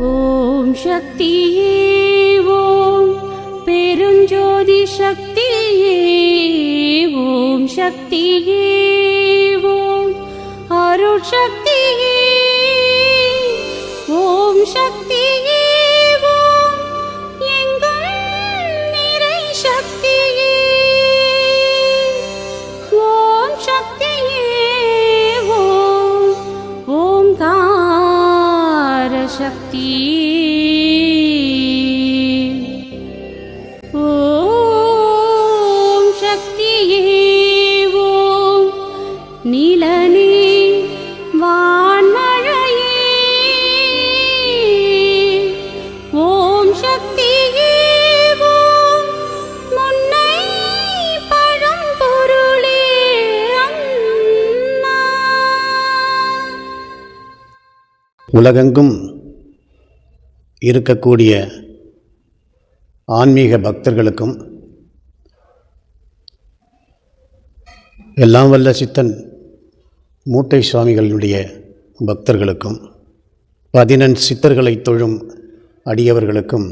ஓம் சக்தியே ஓம் பெருஞ்சோதி சக்தியே ஓம் சக்தியே ஓம் அருள் சக்தியே ஓம் சக்தியே ஓம் எங்கள் நிறை சக்தியே ஓம் சக்தியே ஓம் ஓம்கார சக்தியே ஓம் சக்தியே ஓம் நீலனே வான்மழையே ஓம் சக்தியே ஓம் முன்னை பழம்பொருளே அம்மா. உலகெங்கும் இருக்கக்கூடிய ஆன்மீக பக்தர்களுக்கும் எல்லாம் வல்ல சித்தன் மூட்டை சுவாமிகளுடைய பக்தர்களுக்கும் 14 சித்தர்களை தொழும் அடியவர்களுக்கும்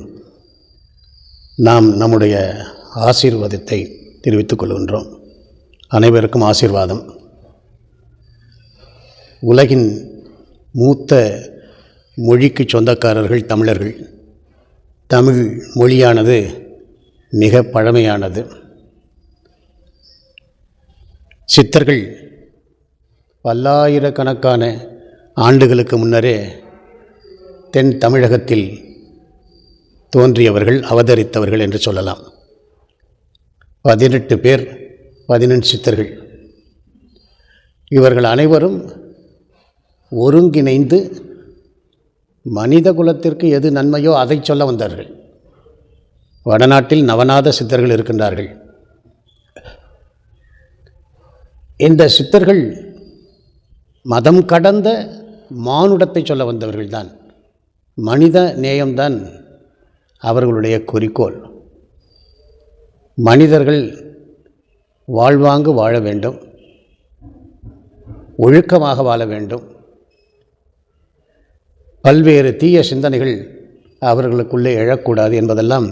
நாம் நம்முடைய ஆசீர்வாதத்தை தெரிவித்துக் கொள்கின்றோம். அனைவருக்கும் ஆசீர்வாதம். உலகின் மூத்த மொழிக்கு சொந்தக்காரர்கள் தமிழர்கள். தமிழ் மொழியானது மிக பழமையானது. சித்தர்கள் பல்லாயிரக்கணக்கான ஆண்டுகளுக்கு முன்னரே தென் தமிழகத்தில் தோன்றியவர்கள், அவதரித்தவர்கள் என்று சொல்லலாம். 18 பேர், 14 சித்தர்கள். இவர்கள் அனைவரும் ஒருங்கிணைந்து மனித குலத்திற்கு எது நன்மையோ அதை சொல்ல வந்தார்கள். வடநாட்டில் நவநாத சித்தர்கள் இருக்கின்றார்கள். இந்த சித்தர்கள் மதம் கடந்த மானுடத்தை சொல்ல வந்தவர்கள்தான். மனித நேயம்தான் அவர்களுடைய குறிக்கோள். மனிதர்கள் வாழ்வாங்கு வாழ வேண்டும், ஒழுக்கமாக வாழ வேண்டும். பல்வேறு தீய சிந்தனைகள் அவர்களுக்குள்ளே எழக்கூடாது என்பதெல்லாம்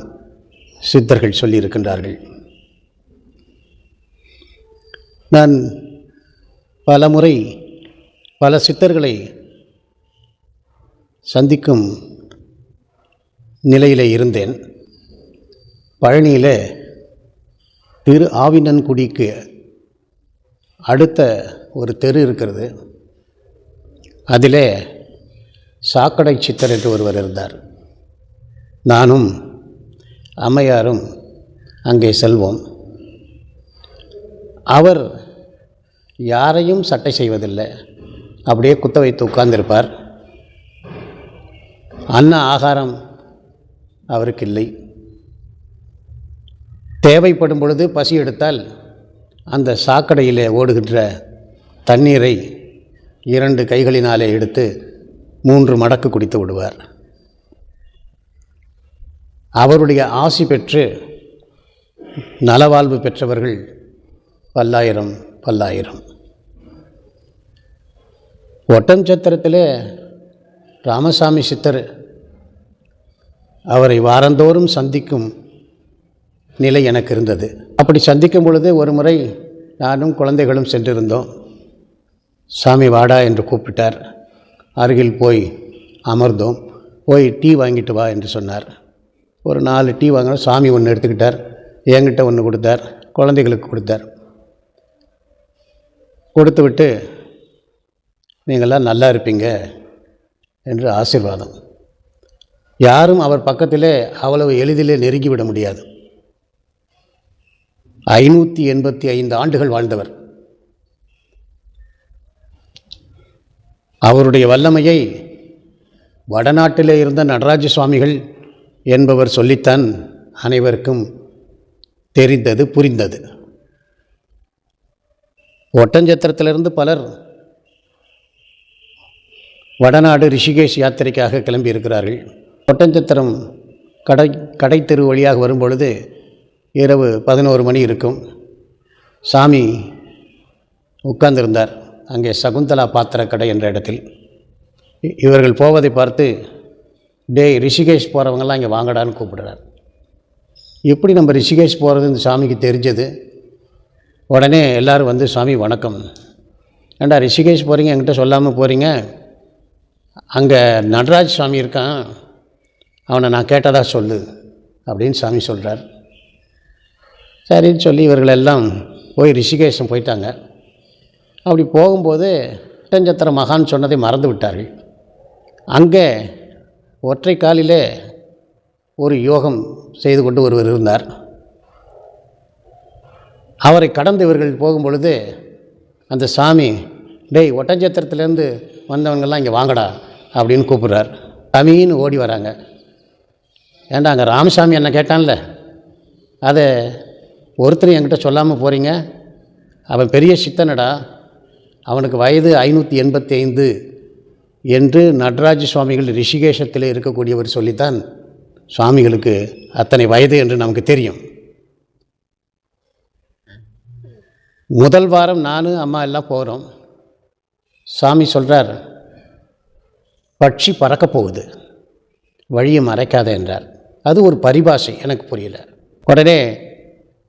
சித்தர்கள் சொல்லியிருக்கின்றார்கள். நான் பல முறை பல சித்தர்களை சந்திக்கும் நிலையிலே இருந்தேன். பழனியில் திரு ஆவினன்குடிக்கு அடுத்த ஒரு தெரு இருக்கிறது. அதிலே சாக்கடை சித்தர் என்று ஒருவர் இருந்தார். நானும் அம்மையாரும் அங்கே செல்வோம். அவர் யாரையும் சட்டை செய்வதில்லை, அப்படியே குத்த வைத்து உட்கார்ந்திருப்பார். அன்ன ஆகாரம் அவருக்கு இல்லை. தேவைப்படும் பொழுது பசி எடுத்தால் அந்த சாக்கடையிலே ஓடுகின்ற தண்ணீரை 2 கைகளினாலே எடுத்து 3 மடக்கு குடித்து விடுவார். அவருடைய ஆசி பெற்று நலவாழ்வு பெற்றவர்கள் பல்லாயிரம். ஒட்டன்சத்திரத்திலே ராமசாமி சித்தர், அவரை வாரந்தோறும் சந்திக்கும் நிலை எனக்கு இருந்தது. அப்படி சந்திக்கும் பொழுது ஒரு முறை நானும் குழந்தைகளும் சென்றிருந்தோம். சாமி வாடா என்று கூப்பிட்டார். அருகில் போய் அமர்ந்தோம். போய் டீ வாங்கிட்டு வா என்று சொன்னார். ஒரு 4 டீ வாங்கினோம். சாமி ஒன்று எடுத்துக்கிட்டார், என்கிட்ட ஒன்று கொடுத்தார், குழந்தைகளுக்கு கொடுத்தார். கொடுத்து விட்டு நீங்கள்லாம் நல்லா இருப்பீங்க என்று ஆசீர்வாதம். யாரும் அவர் பக்கத்திலே அவ்வளவு எளிதிலே நெருங்கிவிட முடியாது. 585 ஆண்டுகள் வாழ்ந்தவர். அவருடைய வல்லமையை வடநாட்டிலே இருந்த நடராஜ சுவாமிகள் என்பவர் சொல்லித்தான் அனைவருக்கும் தெரிந்தது, புரிந்தது. ஒட்டஞ்சத்திரத்திலிருந்து பலர் வடநாடு ரிஷிகேஷ் யாத்திரைக்காக கிளம்பி இருக்கிறார்கள். ஒட்டஞ்சத்திரம் கடை தெரு வழியாக வரும்பொழுது இரவு 11 மணி இருக்கும். சாமி உட்கார்ந்திருந்தார் அங்கே சகுந்தலா பாத்திர கடை என்ற இடத்தில். இவர்கள் போவதை பார்த்து டேய் ரிஷிகேஷ் போகிறவங்கெல்லாம் இங்கே வாங்கடான்னு கூப்பிடுறார். எப்படி நம்ம ரிஷிகேஷ் போகிறது இந்த சாமிக்கு தெரிஞ்சது. உடனே எல்லோரும் வந்து, சாமி வணக்கம், ஏண்டா ரிஷிகேஷ் போகிறீங்க, என்கிட்ட சொல்லாமல் போகிறீங்க, அங்கே நடராஜ் சாமி இருக்கான், அவனை நான் கேட்டதா சொல்லு அப்படின்னு சாமி சொல்கிறார். சரின்னு சொல்லி இவர்களெல்லாம் போய் ரிஷிகேஷம் போயிட்டாங்க. அப்படி போகும்போது ஒட்டஞ்சத்திர மகான் சொன்னதை மறந்து விட்டார்கள். அங்கே ஒற்றை காலிலே ஒரு யோகம் செய்து கொண்டு ஒருவர் இருந்தார். அவரை கடந்து இவர்கள் போகும்பொழுது அந்த சாமி, டேய் ஒட்டஞ்சத்திரத்துலேருந்து வந்தவங்கெல்லாம் இங்கே வாங்கடா அப்படின்னு கூப்பிட்றார். சாமின்னு ஓடி வராங்க. ஏண்டா அங்கே ராமசாமி என்ன கேட்டான்ல, அதை ஒருத்தர் என்கிட்ட சொல்லாமல் போகிறீங்க, அவன் பெரிய சித்தனடா, அவனுக்கு வயது 585 என்று நடராஜ சுவாமிகள் ரிஷிகேஷத்தில் இருக்கக்கூடியவர் சொல்லித்தான் சுவாமிகளுக்கு அத்தனை வயது என்று நமக்கு தெரியும். முதல் வாரம் நான் அம்மா எல்லாம் போகிறோம். சாமி சொல்கிறார், பட்சி பறக்கப் போகுது, வழியை மறைக்காத என்றார். அது ஒரு பரிபாஷை, எனக்கு புரியல. உடனே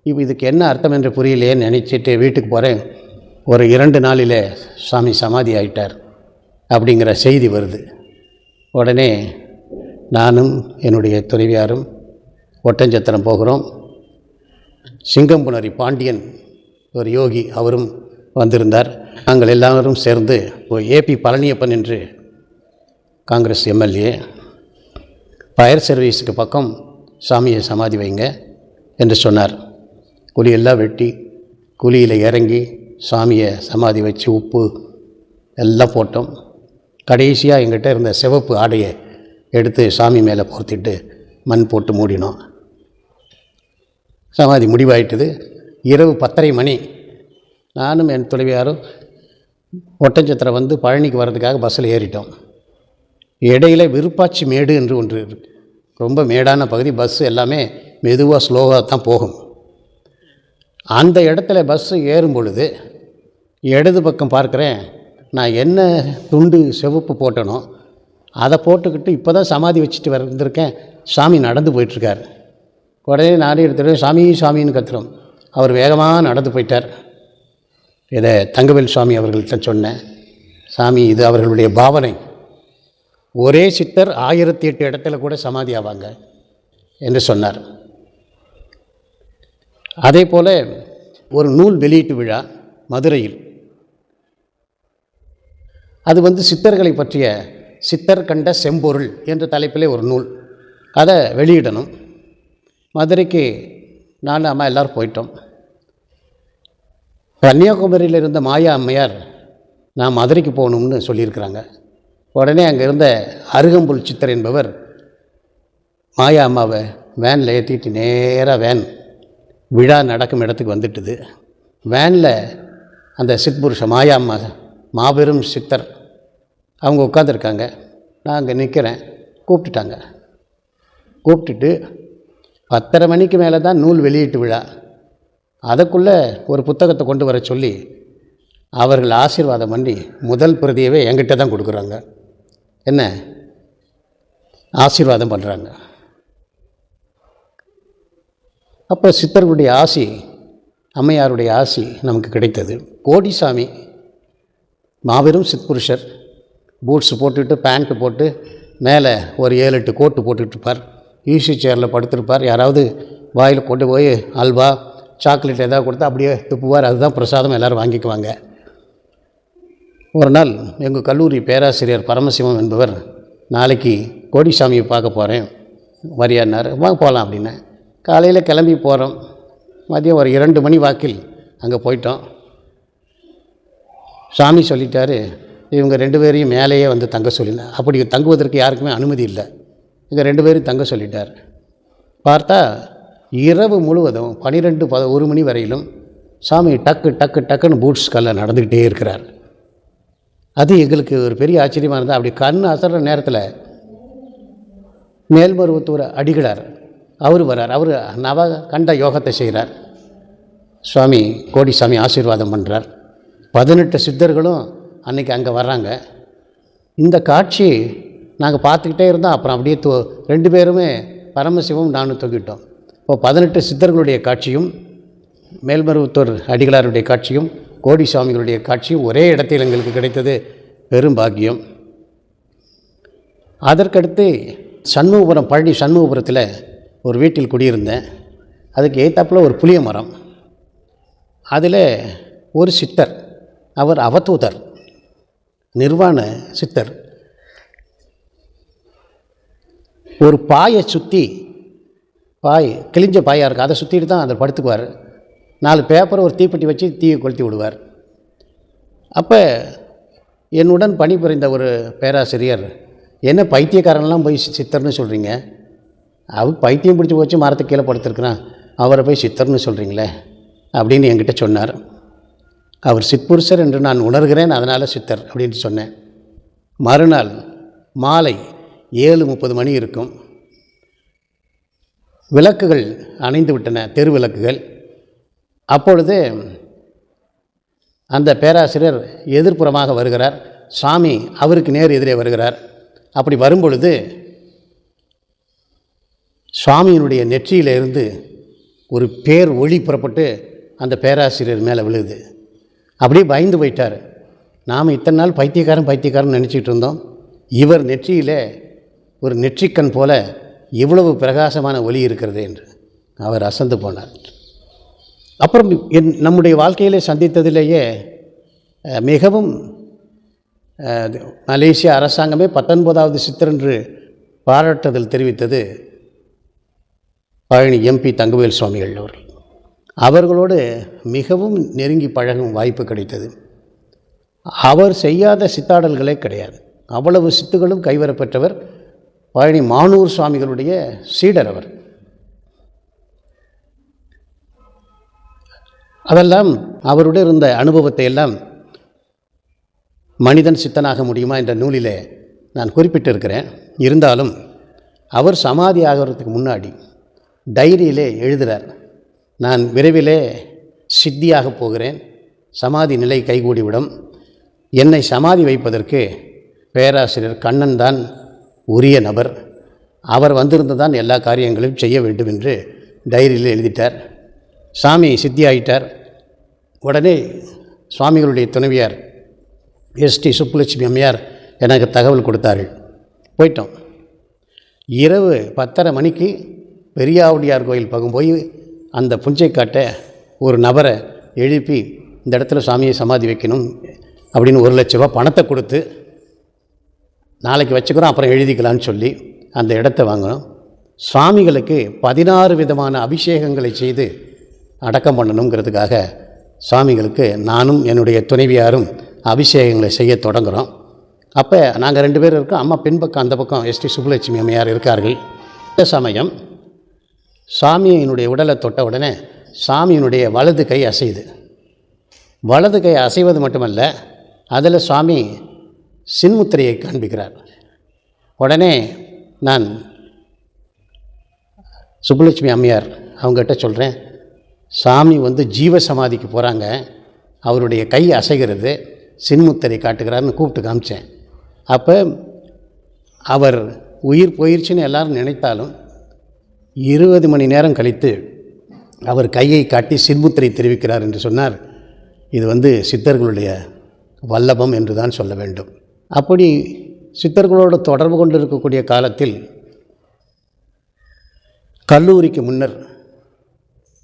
இப்போ இதுக்கு என்ன அர்த்தம் என்று புரியலையேன்னு நினச்சிட்டு வீட்டுக்கு போகிறேன். ஒரு 2 நாளில் சாமி சமாதி ஆகிட்டார் அப்படிங்கிற செய்தி வருது. உடனே நானும் என்னுடைய துணைவியாரும் ஒட்டஞ்சத்திரம் போகிறோம். சிங்கம்புணரி பாண்டியன் ஒரு யோகி, அவரும் வந்திருந்தார். நாங்கள் எல்லாரும் சேர்ந்து ஏபி பழனியப்பன் என்று காங்கிரஸ் எம்எல்ஏ, ஃபயர் சர்வீஸுக்கு பக்கம் சாமியை சமாதி வைங்க என்று சொன்னார். குழியெல்லாம் வெட்டி குழியில் இறங்கி சாமியை சமாதி வச்சு உப்பு எல்லாம் போட்டோம். கடைசியாக எங்கிட்ட இருந்த சிவப்பு ஆடையை எடுத்து சாமி மேலே போர்த்திட்டு மண் போட்டு மூடினோம். சமாதி முடிவாயிட்டது. இரவு 10:30 மணி. நானும் என் துணைவியாரும் ஒட்டஞ்சத்திரம் வந்து பழனிக்கு வர்றதுக்காக பஸ்ஸில் ஏறிட்டோம். இடையில் விருப்பாச்சி மேடு என்று ஒன்று இருக்குது. ரொம்ப மேடான பகுதி. பஸ்ஸு எல்லாமே மெதுவாக ஸ்லோவாக தான் போகும். அந்த இடத்துல பஸ்ஸு ஏறும் பொழுது இடது பக்கம் பார்க்குறேன், நான் என்ன துண்டு சிவப்பு போட்டனோ அதை போட்டுக்கிட்டு இப்போ தான் சமாதி வச்சுட்டு வந்திருக்கேன், சாமி நடந்து போயிட்டுருக்கார். உடனே நானே எடுத்துகிட்டு சாமி சாமின்னு கத்துறோம். அவர் வேகமாக நடந்து போயிட்டார். இதை தங்கவேல் சுவாமி அவர்கள்ட்ட சொன்னேன். சாமி இது அவர்களுடைய பாவனை, ஒரே சித்தர் 1008 இடத்துல கூட சமாதி ஆவாங்க என்று சொன்னார். அதே போல் ஒரு நூல் வெளியீட்டு விழா மதுரையில், அது சித்தர்களை பற்றிய சித்தர் கண்ட செம்பொருள் என்ற தலைப்பிலே ஒரு நூல், அதை வெளியிடணும். மதுரைக்கு நான் அம்மா எல்லோரும் போயிட்டோம். கன்னியாகுமரியில் இருந்த மாயா அம்மையார் நான் மதுரைக்கு போகணும்னு சொல்லியிருக்கிறாங்க. உடனே அங்கே இருந்த அருகம்புல் சித்தர் என்பவர் மாயா அம்மாவை வேனில் ஏற்றிட்டு நேராக வேன் விழா நடக்கும் இடத்துக்கு வந்துட்டுது. வேனில் அந்த சித்புருஷ மாயா அம்மா மாபெரும் சித்தர் அவங்க உட்காந்துருக்காங்க. நான் அங்கே நிற்கிறேன். கூப்பிட்டுட்டாங்க. கூப்பிட்டுட்டு 10:30 மணிக்கு மேலே தான் நூல் வெளியீட்டு விழா. அதுக்குள்ளே ஒரு புத்தகத்தை கொண்டு வர சொல்லி அவர்கள் ஆசீர்வாதம் பண்ணி முதல் பிரதியவே என்கிட்ட தான் கொடுக்குறாங்க. என்ன ஆசீர்வாதம் பண்ணுறாங்க. அப்போ சித்தர்களுடைய ஆசி, அம்மையாருடைய ஆசி நமக்கு கிடைத்தது. கோடிசாமி மாபெரும் சித்புருஷர், பூட்ஸு போட்டுட்டு பேண்ட்டு போட்டு மேலே ஒரு 7-8 கோட்டு போட்டுட்ருப்பார். ஈஸி சேரில் படுத்திருப்பார். யாராவது வாயில் கொண்டு போய் அல்வா சாக்லேட் எதாவது கொடுத்தா அப்படியே துப்புவார். அதுதான் பிரசாதம், எல்லோரும் வாங்கிக்குவாங்க. ஒரு நாள் எங்கள் கல்லூரி பேராசிரியர் பரமசிவம் என்பவர், நாளைக்கு கோடிசாமியை பார்க்க போகிறேன் வரியானார். வாங்க போகலாம் அப்படின்னு காலையில் கிளம்பி போகிறோம். மதியம் ஒரு 2 மணி வாக்கில் அங்கே போயிட்டோம். சாமி சொல்லிட்டார், இவங்க 2 பேரையும் மேலேயே வந்து தங்க சொல்லினேன். அப்படி தங்குவதற்கு யாருக்குமே அனுமதி இல்லை. இங்கே 2 பேரும் தங்க சொல்லிட்டார். பார்த்தா இரவு முழுவதும் 12-1 மணி வரையிலும் சாமி டக்கு டக்கு டக்குன்னு பூட்ஸ் கல்ல நடந்துக்கிட்டே இருக்கிறார். அது எங்களுக்கு ஒரு பெரிய ஆச்சரியமாக இருந்தால், அப்படி கண் அசர்ற நேரத்தில் மேல்மருவத்தூர் அடிகளார் அவர் வர்றார். அவர் நவ கண்ட யோகத்தை செய்கிறார். சுவாமி கோடிசாமி ஆசீர்வாதம் பண்ணுறார். 18 சித்தர்களும் அன்றைக்கி அங்கே வர்றாங்க. இந்த காட்சி நாங்கள் பார்த்துக்கிட்டே இருந்தோம். அப்புறம் அப்படியே 2 பேருமே பரமசிவம் நானும் தூக்கிட்டோம். இப்போ 18 சித்தர்களுடைய காட்சியும் மேல்மருவத்தூர் அடிகளாருடைய காட்சியும் கோடி சுவாமிகளுடைய காட்சியும் ஒரே இடத்தில் எங்களுக்கு கிடைத்தது பெரும் பாக்கியம். அதற்கடுத்து சண்முகபுரம், பழனி சண்முகபுரத்தில் ஒரு வீட்டில் குடியிருந்தேன். அதுக்கு ஏத்தாப்பில் ஒரு புளிய மரம். அதில் ஒரு சித்தர், அவர் அவதூதர், நிர்வாண சித்தர். ஒரு பாயை சுற்றி, பாய் கிழிஞ்ச பாயாக இருக்குது, அதை சுற்றிட்டு தான் அதில் படுத்துக்குவார். 4 பேப்பரை ஒரு தீப்பெட்டி வச்சு தீயை கொளுத்தி விடுவார். அப்போ என்னுடன் பணிபுரிந்த ஒரு பேராசிரியர், என்ன பைத்தியக்காரன்லாம் போய் சித்தர்னு சொல்கிறீங்க, அவர் பைத்தியம் பிடிச்சி போச்சு மரத்துக்கு கீழே படுத்துருக்குறான், அவரை போய் சித்தர்னு சொல்கிறீங்களே அப்படின்னு என்கிட்ட சொன்னார். அவர் சிற்புருஷர் என்று நான் உணர்கிறேன், அதனால் சித்தர் அப்படின்னு சொன்னேன். மறுநாள் மாலை 7:30 மணி இருக்கும். விளக்குகள் அணைந்து விட்டன, தெரு விளக்குகள். அப்பொழுது அந்த பேராசிரியர் எதிர்ப்புறமாக வருகிறார். சாமி அவருக்கு நேர் எதிரே வருகிறார். அப்படி வரும்பொழுது சுவாமியினுடைய நெற்றியிலிருந்து ஒரு பேர் ஒளி புறப்பட்டு அந்த பேராசிரியர் மேலே விழுது. அப்படியே பயந்து போயிட்டார். நாம் இத்தனை நாள் பைத்தியக்காரன் நினச்சிட்டு இருந்தோம். இவர் நெற்றியில் ஒரு நெற்றிக்கண் போல இவ்வளவு பிரகாசமான ஒளி இருக்கிறது என்று அவர் அசந்து போனார். அப்புறம் நம்முடைய வாழ்க்கையிலே சந்தித்ததிலேயே மிகவும் மலேசிய அரசாங்கமே 19வது சித்தர் என்று பாராட்டுதல் தெரிவித்தது பழனி MP தங்கவேல் சுவாமிகள் அவர்கள். அவர்களோடு மிகவும் நெருங்கி பழகும் வாய்ப்பு கிடைத்தது. அவர் செய்யாத சித்தாடல்களே கிடையாது. அவ்வளவு சித்துகளும் கைவரப்பெற்றவர். பழனி மானூர் சுவாமிகளுடைய சீடர் அவர். அதெல்லாம் அவருடைய இருந்த அனுபவத்தை எல்லாம் மனிதன் சித்தனாக முடியுமா என்ற நூலிலே நான் குறிப்பிட்டிருக்கிறேன். இருந்தாலும் அவர் சமாதி ஆகிறதுக்கு முன்னாடி டைரியிலே எழுதுகிறார், நான் விரைவிலே சித்தியாக போகிறேன், சமாதி நிலை கைகூடிவிடும், என்னை சமாதி வைப்பதற்கு பேராசிரியர் கண்ணன் தான் உரிய நபர், அவர் வந்திருந்து தான் எல்லா காரியங்களையும் செய்ய வேண்டும் என்று டைரியில் எழுதிட்டார். சாமி சித்தியாயிட்டார். உடனே சுவாமிகளுடைய துணைவியார் ST சுப்புலட்சுமி அம்மையார் எனக்கு தகவல் கொடுத்தார்கள். போயிட்டோம். இரவு 10:30 மணிக்கு பெரியாவுடையார் கோயில் பக்கம் போய் அந்த புஞ்சைக்காட்டை ஒரு நபரை எழுப்பி இந்த இடத்துல சாமியை சமாதி வைக்கணும் அப்படின்னு 1 லட்ச ரூபா பணத்தை கொடுத்து நாளைக்கு வச்சுக்கிறோம் அப்புறம் எழுதிக்கலான்னு சொல்லி அந்த இடத்த வாங்கணும். சுவாமிகளுக்கு 16 விதமான அபிஷேகங்களை செய்து அடக்கம் பண்ணணுங்கிறதுக்காக சுவாமிகளுக்கு நானும் என்னுடைய துணைவியாரும் அபிஷேகங்களை செய்ய தொடங்குகிறோம். அப்போ நாங்கள் 2 பேர் இருக்கோம். அம்மா பின்பக்கம், அந்த பக்கம் ST சுப்புலட்சுமி அம்மையார் இருக்கார்கள். இந்த சமயம் சாமியினுடைய உடலை தொட்ட உடனே சாமியினுடைய வலது கை அசையுது. வலது கை அசைவது மட்டுமல்ல, அதில் சுவாமி சின்முத்திரையை காண்பிக்கிறார். உடனே நான் சுப்புலட்சுமி அம்மையார் அவங்ககிட்ட சொல்கிறேன், சாமி ஜீவ சமாதிக்கு போகிறாங்க, அவருடைய கை அசைகிறது, சின்முத்திரை காட்டுகிறார்னு கூப்பிட்டு காமிச்சேன். அப்போ அவர் உயிர் போயிடுச்சுன்னு எல்லாரும் நினைத்தாலும் 20 மணி நேரம் கழித்து அவர் கையை காட்டி சின்முத்திரை தெரிவிக்கிறார் என்று சொன்னார். இது சித்தர்களுடைய வல்லபம் என்று தான் சொல்ல வேண்டும். அப்படி சித்தர்களோடு தொடர்பு கொண்டு இருக்கக்கூடிய காலத்தில் கல்லூரிக்கு முன்னர்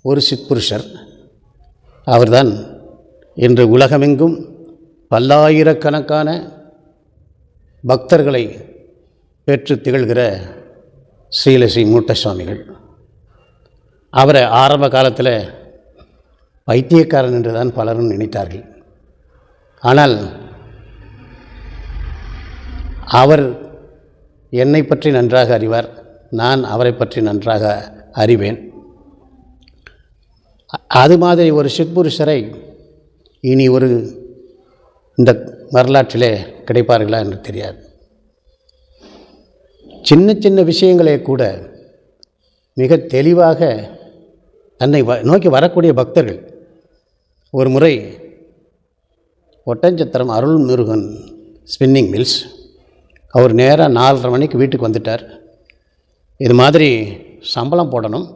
ஒரு சித்புருஷர், அவர்தான் இன்று உலகமெங்கும் பல்லாயிரக்கணக்கான பக்தர்களை பெற்று திகழ்கிற ஸ்ரீலஸ்ரீ மூட்ட சுவாமிகள். அவரை ஆரம்ப காலத்தில் பைத்தியக்காரன் என்று தான் பலரும் நினைத்தார்கள். ஆனால் அவர் என்னை பற்றி நன்றாக அறிவார், நான் அவரை பற்றி நன்றாக அறிவேன். அது மாதிரி ஒரு சித்புருஷரை இனி இந்த வரலாற்றிலே கிடைப்பார்களா என்று தெரியாது. சின்ன சின்ன விஷயங்களே கூட மிக தெளிவாக தன்னை நோக்கி வரக்கூடிய பக்தர்கள். ஒரு முறை ஒட்டஞ்சத்திரம் அருள்முருகன் ஸ்பின்னிங் மில்ஸ் அவர் நேராக 4:30 மணிக்கு வீட்டுக்கு வந்துட்டார். இது மாதிரி சம்பளம் போடணும்,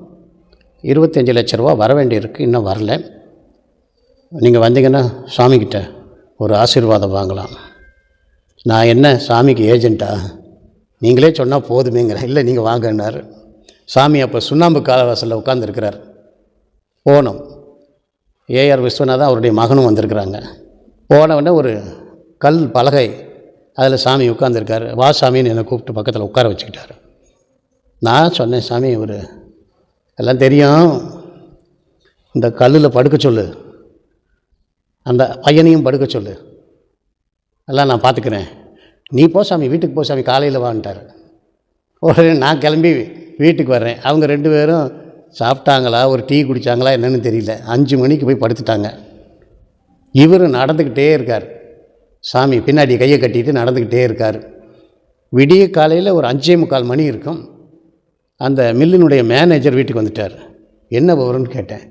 25 லட்ச ரூபா வர வேண்டியிருக்கு, இன்னும் வரல. நீங்கள் வந்தீங்கன்னா சாமிக்கிட்ட ஒரு ஆசீர்வாதம் வாங்கலாம். நான் என்ன சாமிக்கு ஏஜெண்ட்டா? நீங்களே சொன்னால் போதுமேங்கிறேன். இல்லை நீங்கள் வாங்கினார். சாமி அப்போ சுண்ணாம்பு காலவாசலில் உட்காந்துருக்கிறார். போனோம். ஏஆர் விஸ்வநாதன் அவருடைய மகனும் வந்திருக்கிறாங்க. போனவுடனே ஒரு கல் பலகை, அதில் சாமி உட்காந்துருக்கார். வா சாமின்னு என்னை கூப்பிட்டு பக்கத்தில் உட்கார வச்சுக்கிட்டார். நான் சொன்னேன், சாமி ஒரு எல்லாம் தெரியும், இந்த கல்லில் படுக்க சொல்லு, அந்த பையனையும் படுக்க சொல்லு, எல்லாம் நான் பார்த்துக்கிறேன், நீ போ சாமி, வீட்டுக்கு போ சாமி, காலையில் வான்ட்டார். உடனே நான் கிளம்பி வீட்டுக்கு வர்றேன். அவங்க 2 பேரும் சாப்பிட்டாங்களா, ஒரு டீ குடித்தாங்களா என்னன்னு தெரியல. 5 மணிக்கு போய் படுத்துட்டாங்க. இவர் நடந்துக்கிட்டே இருக்கார். சாமி பின்னாடி கையை கட்டிட்டு நடந்துக்கிட்டே இருக்கார். விடிய காலையில் ஒரு 5:45 மணி இருக்கும். அந்த மில்லினுடைய மேனேஜர் வீட்டுக்கு வந்துட்டார். என்ன விவரம்னு கேட்டேன்.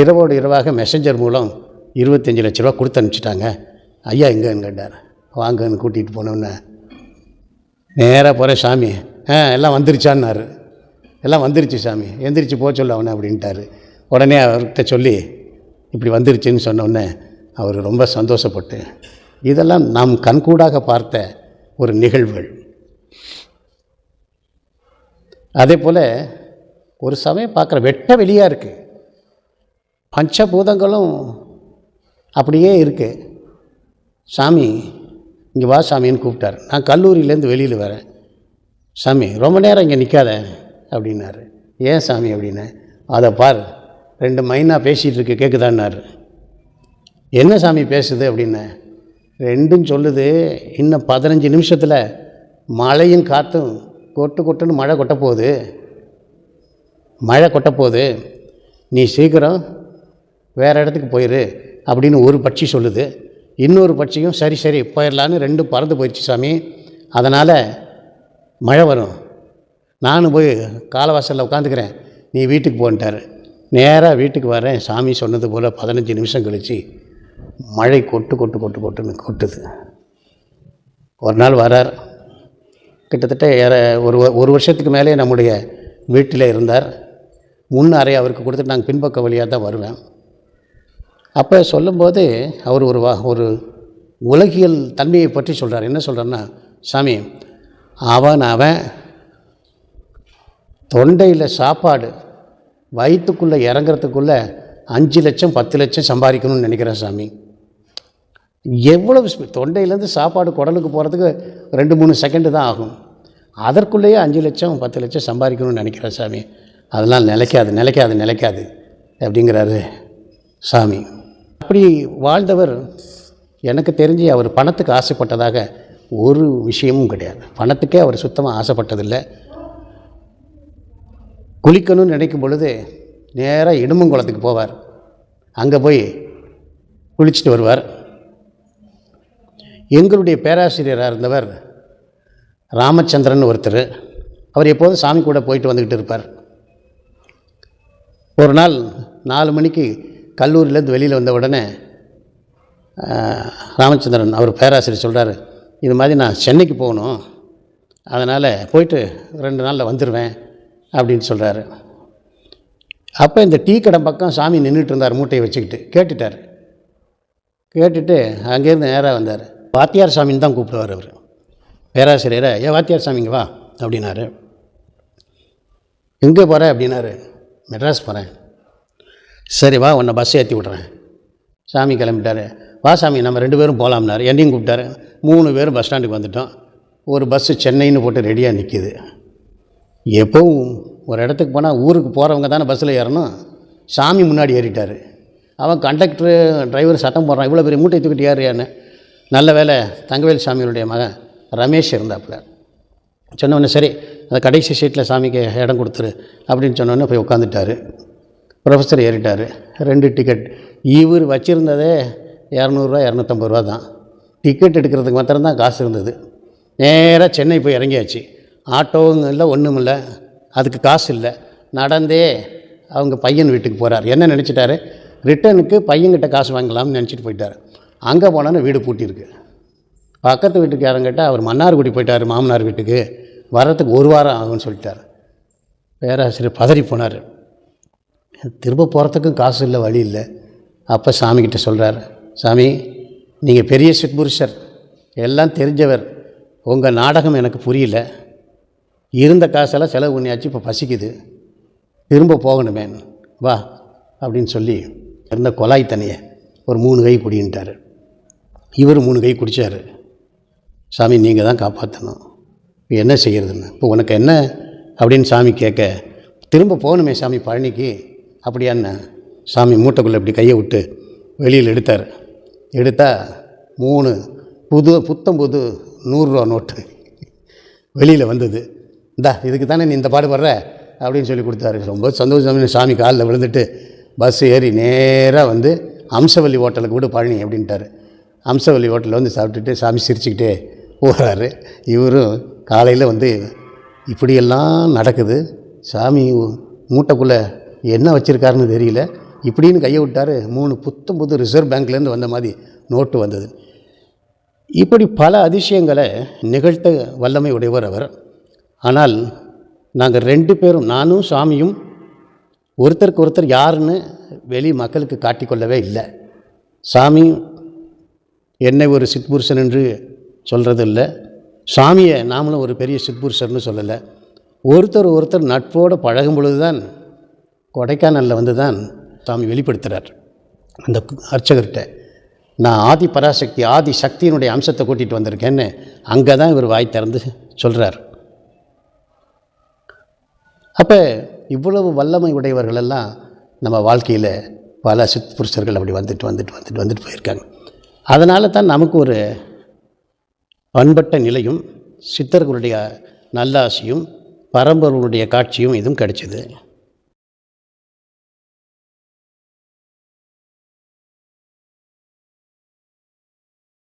இரவோடு இரவாக மெசஞ்சர் மூலம் 25 லட்ச ரூபா கொடுத்து அனுப்பிச்சிட்டாங்க. ஐயா எங்கன்னு கேட்டார். வாங்கன்னு கூட்டிகிட்டு போனோன்னே நேராக போகிறேன். சாமி எல்லாம் வந்துருச்சான்னாரு. எல்லாம் வந்துருச்சு சாமி, எந்திரிச்சு போக சொல்ல அவனை அப்படின்ட்டார். உடனே அவர்கிட்ட சொல்லி இப்படி வந்துருச்சுன்னு சொன்னோடனே அவர் ரொம்ப சந்தோஷப்பட்டு, இதெல்லாம் நாம் கண்கூடாக பார்த்த ஒரு நிகழ்வுகள். அதே போல் ஒரு சமயம் பார்க்குற வெட்ட வெளியாக இருக்குது, பஞ்சபூதங்களும் அப்படியே இருக்குது. சாமி இங்கே வா சாமின்னு கூப்பிட்டார். நான் கல்லூரியிலேருந்து வெளியில் வரேன். சாமி ரொம்ப நேரம் இங்கே நிற்காத அப்படின்னாரு. ஏன் சாமி அப்படின்னு. அதை பார், 2 மைனா பேசிகிட்டு இருக்கு, கேட்குதான்னாரு. என்ன சாமி பேசுது அப்படின்னு. 2ம் சொல்லுது, இன்னும் 15 நிமிஷத்தில் மழையும் காற்றும் கொட்டு கொட்டுன்னு மழை கொட்டப்போகுது, மழை கொட்டப்போகுது, நீ சீக்கிரம் வேறு இடத்துக்கு போயிரு அப்படின்னு ஒரு பட்சி சொல்லுது. இன்னொரு பட்சியும் சரி சரி போயிடலான்னு 2ம் பறந்து போயிடுச்சு சாமி, அதனால் மழை வரும், நானும் போய் காலவாசலில் உட்காந்துக்கிறேன், நீ வீட்டுக்கு போன்ட்டார். நேராக வீட்டுக்கு வரேன். சாமி சொன்னது போல் 15 நிமிஷம் கழித்து மழை கொட்டு கொட்டு கொட்டு கொட்டுன்னு கொட்டுது. ஒரு நாள் வரார். கிட்டத்தட்ட ஒரு வருஷத்துக்கு மேலே நம்முடைய வீட்டில் இருந்தார். முன் அறை அவருக்கு கொடுத்துட்டு நாங்கள் பின்பக்க வழியாக தான் வருவேன். அப்போ சொல்லும்போது அவர் ஒரு உலகியல் தன்மையை பற்றி சொல்கிறார். என்ன சொல்கிறாருன்னா, சாமி அவன் தொண்டையில் சாப்பாடு வயிற்றுக்குள்ளே இறங்கிறதுக்குள்ளே 5 லட்சம் 10 லட்சம் சம்பாதிக்கணும்னு நினைக்கிறேன் சாமி. எவ்வளவு தொண்டையிலேருந்து சாப்பாடு குடலுக்கு போகிறதுக்கு 2-3 செகண்டு தான் ஆகும். அதற்குள்ளேயே 5 லட்சம் 10 லட்சம் சம்பாதிக்கணும்னு நினைக்கிறேன் சாமி. அதெல்லாம் நிலைக்காது அப்படிங்கிறாரு சாமி. அப்படி வாழ்ந்தவர் எனக்கு தெரிஞ்சு அவர் பணத்துக்கு ஆசைப்பட்டதாக ஒரு விஷயமும் கிடையாது. பணத்துக்கே அவர் சுத்தமாக ஆசைப்பட்டதில்லை. குளிக்கணும்னு நினைக்கும் பொழுது நேராக இடுமங்குளத்துக்கு போவார். அங்கே போய் குளிச்சுட்டு வருவார். எங்களுடைய பேராசிரியராக இருந்தவர் ராமச்சந்திரன் ஒருத்தர். அவர் எப்போதும் சாமி கூட போயிட்டு வந்துக்கிட்டு இருப்பார். ஒரு நாள் 4 மணிக்கு கல்லூரியிலேருந்து வெளியில் வந்த உடனே ராமச்சந்திரன் அவர் பேராசிரியர் சொல்கிறார், இது மாதிரி நான் சென்னைக்கு போகணும், அதனால் போயிட்டு 2 நாளில் வந்துடுவேன் அப்படின்னு சொல்கிறாரு. அப்போ இந்த டீ கடை பக்கம் சாமி நின்றுட்டு இருந்தார், மூட்டையை வச்சுக்கிட்டு. கேட்டுட்டு அங்கேருந்து நேராக வந்தார். வாத்தியார் சாமின்னு தான் கூப்பிடுவார் அவர். பேராசிரியரை, வாத்தியார் சாமிங்க வா அப்படின்னாரு. எங்கே போகிற அப்படின்னாரு. மெட்ராஸ் போகிறேன். சரி வா, உன்னை பஸ் ஏற்றி விட்றேன். சாமி கிளம்பிட்டார். வா சாமி நம்ம 2 பேரும் போகலாம்னாரு. என்னையும் கூப்பிட்டாரு. 3 பேரும் பஸ் ஸ்டாண்டுக்கு வந்துட்டோம். ஒரு பஸ்ஸு சென்னைன்னு போட்டு ரெடியாக நிற்கிது. எப்போவும் ஒரு இடத்துக்கு போனால் ஊருக்கு போகிறவங்க தானே பஸ்ஸில் ஏறணும். சாமி முன்னாடி ஏறிட்டார். அவன் கண்டக்டரு டிரைவர் சட்டம் போடுறான், இவ்வளோ பெரிய மூட்டை தூக்கிட்டு ஏறியான்னு. நல்ல வேலை தங்கவேல் சாமியுடைய மகன் ரமேஷ் இருந்தாப்புல. சொன்னோடனே சரி அந்த கடைசி சீட்டில் சாமிக்கு இடம் கொடுத்துரு அப்படின்னு சொன்னோடனே போய் உட்காந்துட்டார். ப்ரொஃபஸர் ஏறிட்டார். 2 டிக்கெட். இவர் வச்சுருந்ததே 200 250 ரூபா தான். டிக்கெட் எடுக்கிறதுக்கு மாத்திரம்தான் காசு இருந்தது. நேராக சென்னை போய் இறங்கியாச்சு. ஆட்டோவும் இல்லை, ஒன்றும் இல்லை, அதுக்கு காசு இல்லை. நடந்தே அவங்க பையன் வீட்டுக்கு போகிறார். என்ன நினச்சிட்டாரு, ரிட்டனுக்கு பையன்கிட்ட காசு வாங்கலாம்னு நினச்சிட்டு போயிட்டார். அங்கே போனோன்னு வீடு பூட்டியிருக்கு. பக்கத்து வீட்டுக்கு யாரும் கேட்டால் அவர் மன்னார்குடி போயிட்டார் மாமனார் வீட்டுக்கு, வர்றதுக்கு 1 வாரம் ஆகும்னு சொல்லிட்டார். பேராசிரியர் பதறி போனார். திரும்ப போகிறதுக்கும் காசு இல்லை, வழி இல்லை. அப்போ சாமிக்கிட்ட சொல்கிறார், சாமி நீங்கள் பெரிய சித்புருஷர், எல்லாம் தெரிஞ்சவர், உங்கள் நாடகம் எனக்கு புரியல, இருந்த காசெல்லாம் செலவு பண்ணியாச்சு, இப்போ பசிக்குது, திரும்ப போகணுமே, வா அப்படின்னு சொல்லி இருந்த கொலாய் தண்ணியை ஒரு 3 கை குடின்ட்டார். இவர் 3 கை குடித்தார். சாமி நீங்கள் தான் காப்பாற்றணும், இப்போ என்ன செய்கிறதுன்னு, இப்போ உனக்கு என்ன அப்படின்னு சாமி கேட்க, திரும்ப போகணுமே சாமி பழனிக்கு அப்படியான்னு சாமி மூட்டைக்குள்ளே இப்படி கையை விட்டு வெளியில் எடுத்தார். எடுத்தால் 3 புத்தம் புது 100 ரூபா நோட்டு வெளியில் வந்தது. இந்தா இதுக்கு தானே நீ இந்த பாடுபடுற அப்படின்னு சொல்லி கொடுத்தாரு. ரொம்ப சந்தோஷம். சாமி காலில் விழுந்துட்டு பஸ் ஏறி நேராக வந்து அம்சவல்லி ஹோட்டலுக்கு விடு பழனி அப்படின்ட்டார். அம்சவல்லி ஹோட்டலில் வந்து சாப்பிட்டுட்டு சாமி சிரிச்சுக்கிட்டே போகிறாரு. இவரும் காலையில் வந்து இப்படியெல்லாம் நடக்குது, சாமி மூட்டைக்குள்ளே என்ன வச்சுருக்காருன்னு தெரியல, இப்படின்னு கையை விட்டார். 3 புத்தம் புது ரிசர்வ் பேங்க்லேருந்து வந்த மாதிரி நோட்டு வந்தது. இப்படி பல அதிசயங்களை நிகழ்த்த வல்லமை உடையவர் அவர். ஆனால் நாங்கள் 2 பேரும், நானும் சாமியும், ஒருத்தருக்கு ஒருத்தர் யாருன்னு வெளி மக்களுக்கு காட்டிக்கொள்ளவே இல்லை. சாமி என்னை ஒரு சித்புருஷன் என்று சொல்கிறது இல்லை, சாமியை நாமளும் ஒரு பெரிய சித்புருஷர்னு சொல்லலை. ஒருத்தர் நட்போடு பழகும் பொழுது தான், கொடைக்கானலில் வந்து தான் சாமி வெளிப்படுத்துகிறார் அந்த அர்ச்சகர்கிட்ட, நான் ஆதி பராசக்தி ஆதி சக்தியினுடைய அம்சத்தை கூட்டிகிட்டு வந்திருக்கேன்னு. அங்கே தான் இவர் வாய் திறந்து சொல்கிறார். அப்போ இவ்வளவு வல்லமை உடையவர்களெல்லாம் நம்ம வாழ்க்கையில் பல சித்புருஷர்கள் அப்படி வந்துட்டு போயிருக்காங்க. அதனால தான் நமக்கு ஒரு பண்பட்ட நிலையும் சித்தர்களுடைய நல்லாசியும் பரம்பொருளுடைய காட்சியும் இதுவும் கிடைச்சிது.